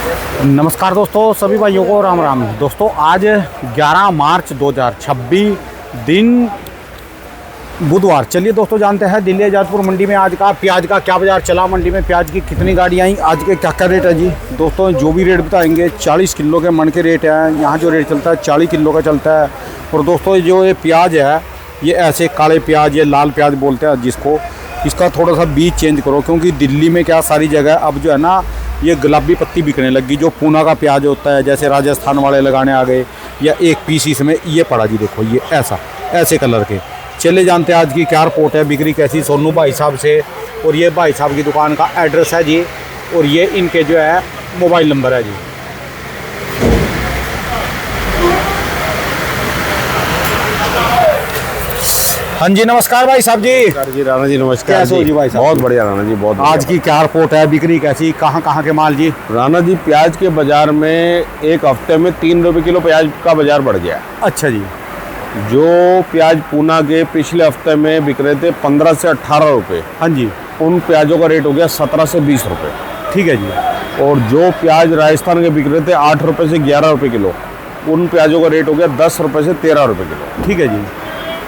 नमस्कार दोस्तों, सभी भाइयों को राम राम। दोस्तों आज 11 मार्च 2026 दिन बुधवार। चलिए दोस्तों जानते हैं दिल्ली आज़ादपुर मंडी में आज का प्याज का क्या बाज़ार चला, मंडी में प्याज की कितनी गाड़ियाँ आई, आज के क्या क्या रेट है जी। दोस्तों जो भी रेट बताएंगे 40 किलो के मन के रेट हैं। यहाँ जो रेट चलता है 40 किलो का चलता है। और दोस्तों जो ये प्याज है, ये ऐसे काले प्याज, ये लाल प्याज बोलते हैं जिसको, इसका थोड़ा सा बीज चेंज करो, क्योंकि दिल्ली में क्या सारी जगह अब जो है ना ये गुलाबी पत्ती बिकने लगी। जो पूना का प्याज होता है, जैसे राजस्थान वाले लगाने आ गए, या एक पीस इसमें ये पड़ा जी, देखो ये ऐसे कलर के। चले जानते हैं आज की क्या रिपोर्ट है, बिक्री कैसी सोनू भाई साहब से। और ये भाई साहब की दुकान का एड्रेस है जी, और ये इनके जो है मोबाइल नंबर है जी। हाँ जी नमस्कार भाई साहब जी। राणा जी नमस्कार। कैसे हो जी भाई साहब? बहुत बढ़िया राणा जी, बहुत आज की क्या रिपोर्ट है, बिक्री कैसी, कहाँ कहाँ के माल जी? राणा जी प्याज के बाजार में एक हफ्ते में 3 रुपये किलो प्याज का बाजार बढ़ गया। अच्छा जी। जो प्याज पूना के पिछले हफ्ते में बिक रहे थे 15 से 18 रुपये, हाँ जी, उन प्याजों का रेट हो गया 17 से 20 रुपये। ठीक है जी। और जो प्याज राजस्थान के बिक रहे थे 8 रुपये से 11 रुपये किलो, उन प्याजों का रेट हो गया 10 रुपये से 13 रुपये किलो। ठीक है जी।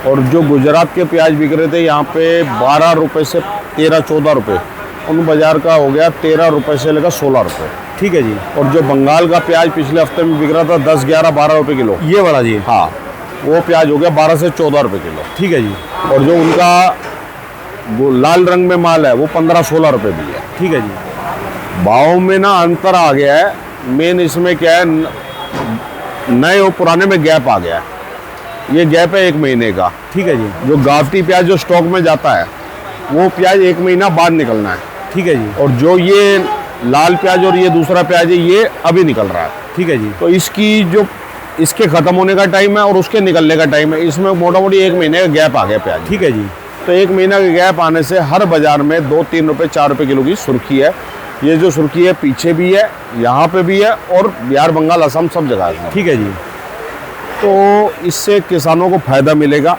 और जो गुजरात के प्याज बिक रहे थे यहाँ पे 12 रुपये से 13-14 रुपये, उन बाजार का हो गया 13 रुपये से लेकर 16 रुपये। ठीक है जी। और जो बंगाल का प्याज पिछले हफ्ते में बिक रहा था 10, 11, 12 रुपये किलो, ये वाला जी? हाँ, वो प्याज हो गया 12 से 14 रुपये किलो। ठीक है जी। और जो उनका वो लाल रंग में माल है वो 15-16 रुपये भी है। ठीक है जी। भाव में ना अंतर आ गया है। मेन इसमें क्या है, नए और पुराने में गैप आ गया है। ये गैप है 1 महीने का। ठीक है जी। जो गावटी प्याज जो स्टॉक में जाता है वो प्याज 1 महीना बाद निकलना है। ठीक है जी। और जो ये लाल प्याज और ये दूसरा प्याज है ये अभी निकल रहा है। ठीक है जी। तो इसकी जो इसके ख़त्म होने का टाइम है और उसके निकलने का टाइम है, इसमें मोटा मोटी 1 महीने का गैप आ गया प्याज। ठीक है जी। तो 1 महीना का गैप आने से हर बाज़ार में 2-3 रुपये 4 रुपये किलो की सुर्खी है। ये जो सुर्खी है पीछे भी है, यहाँ पे भी है, और बिहार, बंगाल, असम सब जगह है। ठीक है जी। तो इससे किसानों को फ़ायदा मिलेगा।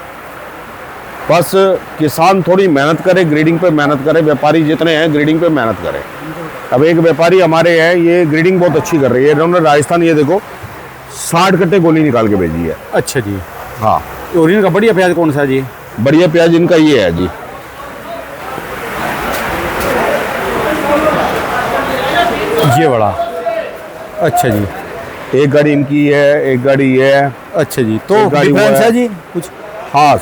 बस किसान थोड़ी मेहनत करे, ग्रेडिंग पे मेहनत करे। व्यापारी जितने हैं ग्रेडिंग पे मेहनत करें। अब एक व्यापारी हमारे हैं, ये ग्रेडिंग बहुत अच्छी कर रही है। इन्होंने राजस्थान, ये देखो 60 कट्टे गोली निकाल के भेजी है। अच्छा जी। हाँ, और इनका बढ़िया प्याज कौन सा जी? बढ़िया प्याज इनका ये है जी। ये बड़ा। अच्छा जी। एक गाड़ी इनकी है, एक गाड़ी ये है। अच्छा जी। तो एक गाड़ी डिफरेंस वो है है जी कुछ? हाँ,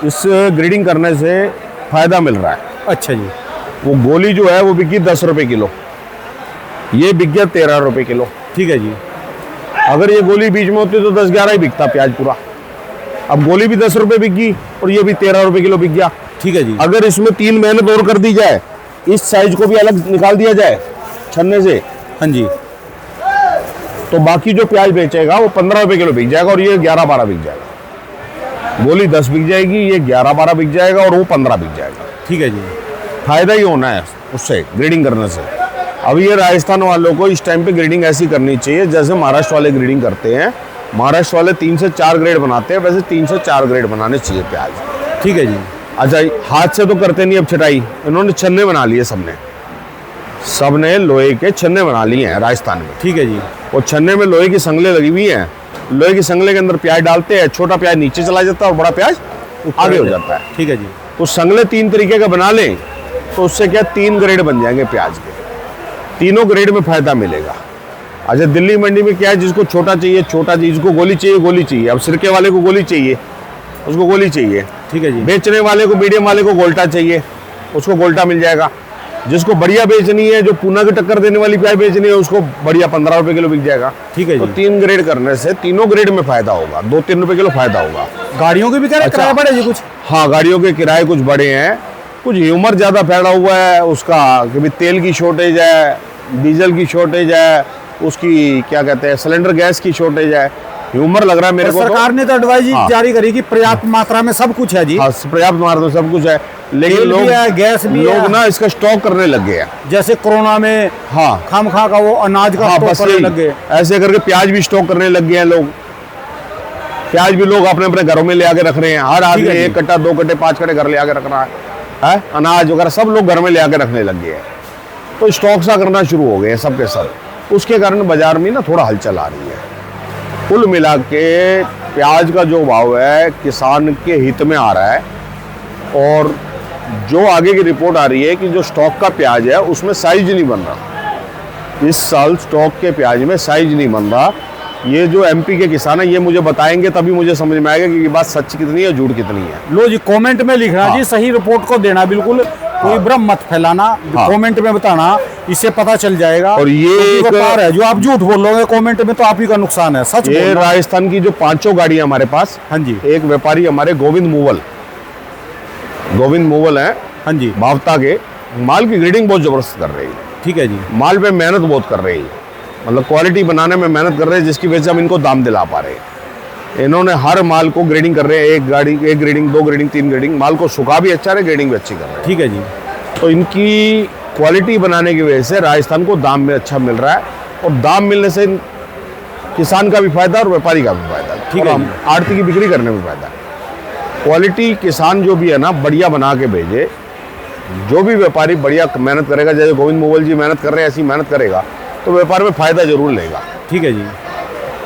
इस ग्रेडिंग करने से फ़ायदा मिल रहा है। अच्छा जी। वो गोली जो है वो बिकी 10 रुपये किलो, ये बिक गया 13 रुपये किलो। ठीक है जी। अगर ये गोली बीच में होती तो 10-11 ही बिकता प्याज पूरा। अब गोली भी 10 रुपये बिक गई और ये भी 13 रुपये किलो बिक गया। ठीक है जी। अगर इसमें 3 मेहनत और कर दी जाए, इस साइज को भी अलग निकाल दिया जाए छन्ने से, हाँ जी, तो बाकी जो प्याज बेचेगा वो 15 रुपये किलो बिक जाएगा और ये 11-12 बिक जाएगा। गोली 10 बिक जाएगी, ये 11-12 बिक जाएगा और वो 15 बिक जाएगा। ठीक है जी। फायदा ही होना है उससे ग्रेडिंग करने से। अब ये राजस्थान वालों को इस टाइम पे ग्रेडिंग ऐसी करनी चाहिए जैसे महाराष्ट्र वाले ग्रेडिंग करते हैं। महाराष्ट्र वाले 3 से 4 ग्रेड बनाते हैं, वैसे 3 से 4 ग्रेड बनाने चाहिए प्याज। ठीक है जी। अच्छा, हाथ से तो करते नहीं अब छटाई, इन्होंने छन्ने बना लिए सबने लोहे के छन्ने बना लिए हैं राजस्थान में। ठीक है जी। और छन्ने में लोहे की संगलें लगी हुई हैं। लोहे की संगले के अंदर प्याज डालते हैं, छोटा प्याज नीचे चला जाता है और बड़ा प्याज आगे हो जाता है। ठीक है जी। तो संगले 3 तरीके का बना लें तो उससे क्या 3 ग्रेड बन जाएंगे प्याज के। तीनों ग्रेड में फायदा मिलेगा। अच्छा, दिल्ली मंडी में क्या है, जिसको छोटा चाहिए छोटा चाहिए, जिसको गोली चाहिए गोली चाहिए। अब सिरके वाले को गोली चाहिए, उसको गोली चाहिए। ठीक है जी। बेचने वाले को, मीडियम वाले को गोल्टा चाहिए, उसको गोल्टा मिल जाएगा। जिसको बढ़िया बेचनी है, जो पूना की टक्कर देने वाली प्याज बेचनी है, उसको बढ़िया 15 रुपये किलो बिक जाएगा। ठीक है तो जी। 3 ग्रेड करने से तीनों ग्रेड में फायदा होगा, 2-3 रुपये किलो फायदा होगा। गाड़ियों के भी क्या अच्छा। किराया बढ़े जी कुछ? हाँ, गाड़ियों के किराए कुछ बढ़े हैं, कुछ ह्यूमर ज़्यादा फैला हुआ है उसका, कि भी तेल की शॉर्टेज है, डीजल की शॉर्टेज है, उसकी क्या कहते हैं सिलेंडर गैस की शॉर्टेज है। ह्यूमर लग रहा है मेरे को। सरकार ने तो एडवाइस हाँ। जारी करी कि पर्याप्त मात्रा में सब कुछ है जी। हाँ, पर्याप्त मात्रा में सब कुछ है, लेकिन तेल लोग भी है, गैस भी लोग है। ना इसका स्टॉक करने लग गए हैं। जैसे कोरोना में हाँ खामखा का वो अनाज का हाँ, स्टॉक बस करने यही। लग गए। ऐसे करके प्याज भी स्टॉक करने लग गए हैं लोग। प्याज भी लोग अपने अपने घरों में ले आके रख रहे हैं। हर आदमी ठीक है 1 कट्टा 2 कट्टे 5 कट्टे घर ले आके रख रहा है। अनाज वगैरह सब लोग घर में ले आके रखने लग गए हैं। तो स्टॉक सा करना शुरू हो गए हैं सब के सब। उसके कारण बाजार में ना थोड़ा हलचल आ रही है। कुल मिला के प्याज का जो भाव है किसान के हित में आ रहा है, और जो आगे की रिपोर्ट आ रही है कि जो स्टॉक का प्याज है उसमें साइज नहीं बन रहा। इस साल स्टॉक के प्याज में साइज नहीं बन रहा। ये जो एमपी के किसान है ये मुझे बताएंगे तभी मुझे समझ में आएगा कि ये बात सच कितनी है, झूठ कितनी है। लो जी, कमेंट में लिखना हाँ। जी, सही रिपोर्ट को देना, बिल्कुल कोई भ्रम मत फैलाना, हाँ। कमेंट में बताना, इससे पता चल जाएगा। और ये क्योंकि एक- व्यापार है, जो आप झूठ बोलोगे कमेंट में तो आप ही का नुकसान है। सच ये बोलना। राजस्थान की जो 5 गाड़ियां हमारे पास, हाँ जी, एक व्यापारी हमारे गोविंद मूवल हैं हाँ जी, भावता के, माल की ग्रेडिंग बहुत जबरदस्त कर रही है। ठीक है जी, माल पे मेहनत बहुत कर रही है, मतलब क्वालिटी बनाने में मेहनत कर रहे हैं, जिसकी वजह से हम इनको दाम दिला पा रहे हैं। इन्होंने हर माल को ग्रेडिंग कर रहे हैं, एक ग्रेडिंग, 2 ग्रेडिंग, 3 ग्रेडिंग, माल को सुखा भी अच्छा रहे, ग्रेडिंग भी अच्छी कर रहे हैं। ठीक है जी, तो इनकी क्वालिटी बनाने की वजह से राजस्थान को दाम में अच्छा मिल रहा है, और दाम मिलने से किसान का भी फायदा और व्यापारी का भी फायदा, ठीक है। आड़ती की बिक्री करने में फायदा। क्वालिटी किसान जो भी है ना बढ़िया बना के भेजे, जो भी व्यापारी बढ़िया मेहनत करेगा, जैसे गोविंद मूवल जी मेहनत कर रहे हैं ऐसी मेहनत करेगा तो व्यापार में फायदा जरूर लेगा। ठीक है जी,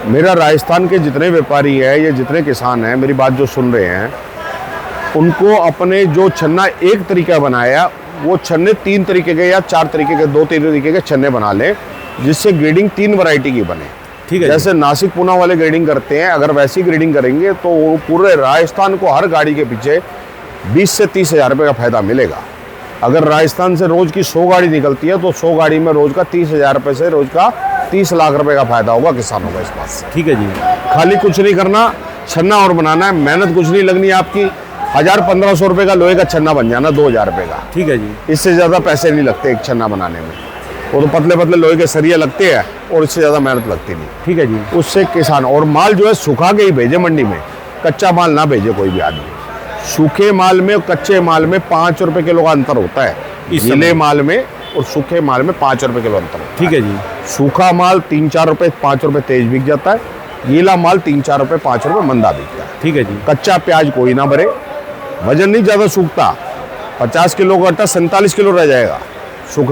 मेरा राजस्थान के जितने व्यापारी हैं या जितने किसान हैं मेरी बात जो सुन रहे हैं, उनको अपने जो छन्ना एक तरीका बनाया, वो छन्ने 3 तरीके के या 4 तरीके के, 2-3 तरीके के छन्ने बना लें, जिससे ग्रेडिंग 3 वैरायटी की बने। ठीक है, जैसे नासिक पुणे वाले ग्रेडिंग करते हैं, अगर वैसी ग्रेडिंग करेंगे तो वो पूरे राजस्थान को हर गाड़ी के पीछे 20 से 30 हज़ार रुपये का फायदा मिलेगा। अगर राजस्थान से रोज की 100 गाड़ी निकलती है तो 100 गाड़ी में रोज का 30 हज़ार रुपये से रोज का 30 लाख रुपए का फायदा होगा किसानों को इस बात से। ठीक है जी, खाली कुछ नहीं करना, छन्ना और बनाना है, मेहनत कुछ नहीं लगनी आपकी। 1000-1500 रुपये का लोहे का छन्ना बन जाना 2000 रुपये का, ठीक है जी, इससे ज़्यादा पैसे नहीं लगते एक छन्ना बनाने में। वो तो पतले पतले लोहे के सरिये लगते हैं और इससे ज़्यादा मेहनत लगती नहीं। ठीक है जी, उससे किसान, और माल जो है सुखा के ही भेजे मंडी में, कच्चा माल ना भेजे कोई भी आदमी। सूखे माल में और कच्चे माल में 5 रुपए किलो का अंतर होता है, गीले माल में और सूखे माल में 5 रुपए किलो अंतर होता है। ठीक है जी, सूखा माल 3-4 रुपए 5 रुपए तेज बिक जाता है, गीला माल 3-4 रुपए 5 रुपए मंदा बिकता है। ठीक है जी, कच्चा प्याज कोई ना भरे, वजन नहीं ज़्यादा सूखता, 50 किलो का आटा 47 किलो रह जाएगा,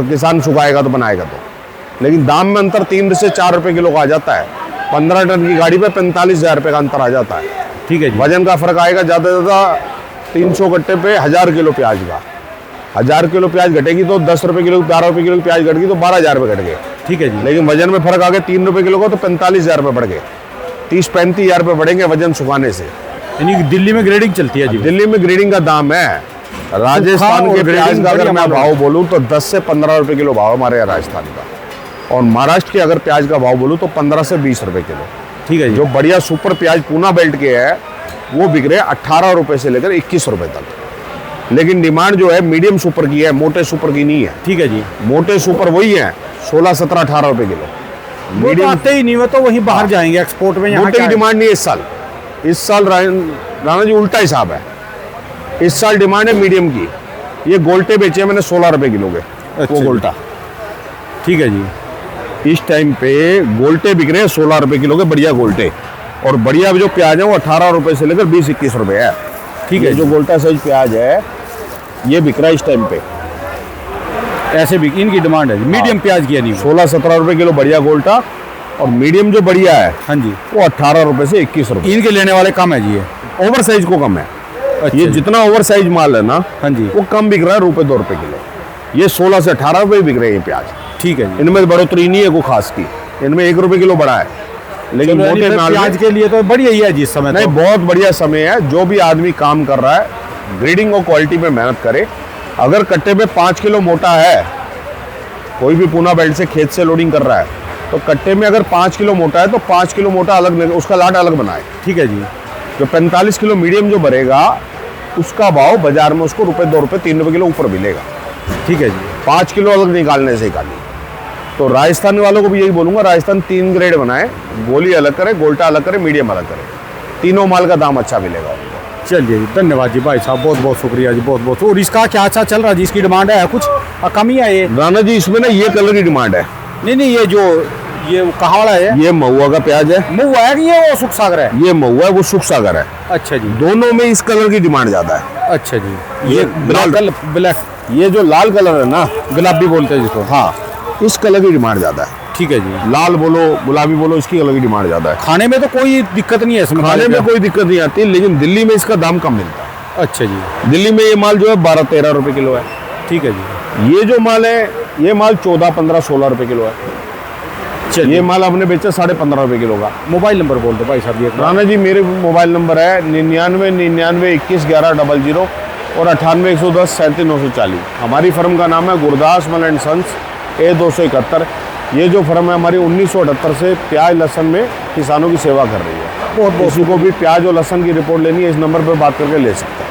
किसान सुखाएगा तो बनाएगा तो। लेकिन दाम में अंतर 3 से 4 रुपए किलो का आ जाता है। 15 टन की गाड़ी पे 45,000 रुपये का अंतर आ जाता है। ठीक है जी, वजन का फर्क आएगा ज़्यादा से ज़्यादा 300 कट्टे पे 1000 किलो प्याज का। 1000 किलो प्याज घटेगी तो 10 रुपए किलो, 12 रुपए किलो प्याज घट गई तो 12,000 रुपये घट गए। ठीक है जी, लेकिन वजन में फर्क आ गया 3 रुपए किलो का तो 45,000 रुपये बढ़ गए, 30-35,000 रुपये बढ़ेंगे वजन सुखाने से। यानी दिल्ली में ग्रेडिंग चलती है जी। दिल्ली में ग्रेडिंग का दाम है। राजस्थान और के प्याज ग्रेडिंग का अगर बढ़िया मैं मालूम भाव बोलूँ तो 10 से 15 रुपए किलो भाव हमारे यहाँ राजस्थान का। और महाराष्ट्र के अगर प्याज का भाव बोलूँ तो 15 से 20 रुपए किलो। ठीक है जी, जो बढ़िया सुपर प्याज पूना बेल्ट के है वो बिक रहे हैं 18 रुपए से लेकर 21 रुपए तक। लेकिन डिमांड जो है मीडियम सुपर की है, मोटे सुपर की नहीं है। ठीक है जी, मोटे सुपर वही है 16, 17, 18 रुपए किलो। वो तो आते ही नहीं, वो तो वहीं बाहर जाएंगे एक्सपोर्ट में। यहाँ मोटे क्या की है? डिमांड नहीं है इस साल। इस साल राणा जी उल्टा हिसाब है। इस साल डिमांड है मीडियम की। ये गोल्टे बेचे हैं मैंने 16 रुपए किलो के, अच्छा वो जी। गोल्टा। ठीक है जी, इस टाइम पे गोल्टे बिक रहे हैं 16 रुपए किलो के, बढ़िया गोल्टे। और बढ़िया जो प्याज है वो 18 रुपए से लेकर 20-21 रुपए है। ठीक है ये जो जी। गोल्टा साइज प्याज है ये बिक रहा है इस टाइम पे ऐसे भी इनकी डिमांड है, मीडियम प्याज की है नहीं वो। 16-17 रुपए किलो बढ़िया गोल्टा, और मीडियम जो बढ़िया है हाँ जी, वो 18 रुपए से 21 रुपए। इनके लेने वाले कम है जी ये। ओवर साइज को कम है। अच्छा ये जी। जितना ओवर साइज माल है ना हाँ जी, वो कम बिक रहा है, रुपए 2 रुपए किलो। ये 16 से 18 रुपए बिक रहे हैं प्याज। ठीक है जी, इनमें बढ़ोतरी नहीं है कोई खास की, इनमें 1 रुपए किलो बढ़ा है। लेकिन चलो, मोटे यानी माल प्याज में के लिए तो बढ़िया ही है जी इस समय। नहीं, तो बहुत बढ़िया समय है। जो भी आदमी काम कर रहा है ग्रेडिंग और क्वालिटी पे मेहनत करे। अगर कट्टे पे 5 किलो मोटा है, कोई भी पूना बेल्ट से खेत से लोडिंग कर रहा है तो कट्टे में अगर 5 किलो मोटा है तो 5 किलो मोटा अलग, उसका लाट अलग बनाए। ठीक है जी, जो 45 किलो मीडियम जो भरेगा उसका भाव बाजार में उसको रुपए 2 रुपए 3 रुपए किलो ऊपर मिलेगा। ठीक है जी, 5 किलो अलग निकालने से खाली। तो राजस्थान वालों को भी यही बोलूंगा, राजस्थान 3 ग्रेड बनाए, गोली अलग करे, गोल्टा अलग करे, मीडियम अलग करे, तीनों माल का दाम अच्छा मिलेगा उनको। चलिए जी, धन्यवाद जी भाई साहब, बहुत बहुत शुक्रिया जी, बहुत बहुत। और इसका क्या अच्छा चल रहा है जी? इसकी डिमांड है कुछ कमी है ये? राणा जी इसमें ना ये कलर की डिमांड है। नहीं, ये जो ये कहाँ वाला है? ये महुआ का प्याज है, महुआ है कि ये वो सुख सागर है? ये महुआ है, वो सुख सागर है। अच्छा जी, दोनों में इस कलर की डिमांड ज्यादा है। अच्छा जी। ये ब्लैक ये जो लाल कलर है ना, गुलाबी बोलते हैं जिसको। हाँ, इस कलर की डिमांड ज्यादा है। ठीक है जी। लाल बोलो गुलाबी बोलो, इसकी अलग ही डिमांड ज़्यादा है। खाने में तो कोई दिक्कत नहीं है इसमें? खाने में कोई दिक्कत नहीं आती, लेकिन दिल्ली में इसका दाम कम मिलता है। अच्छा जी। दिल्ली में ये माल जो है 12-13 रुपए किलो है। ठीक है जी। ये जो माल है, ये माल 14-15-16 रुपए किलो है। चलिए, ये माल हमने बेचा 15.5 रुपए किलो का। मोबाइल नंबर बोल दो भाई साहब ये। राणा जी, मेरे मोबाइल नंबर है 99-99-21-1100 और 98-110-37-940। हमारी फर्म का नाम है गुरदास मल एंड सन्स A271। ये जो फर्म है हमारी 1978 से प्याज लहसुन में किसानों की सेवा कर रही है। बहुत किसी को भी प्याज और लहसुन की रिपोर्ट लेनी है, इस नंबर पर बात करके ले सकते हैं।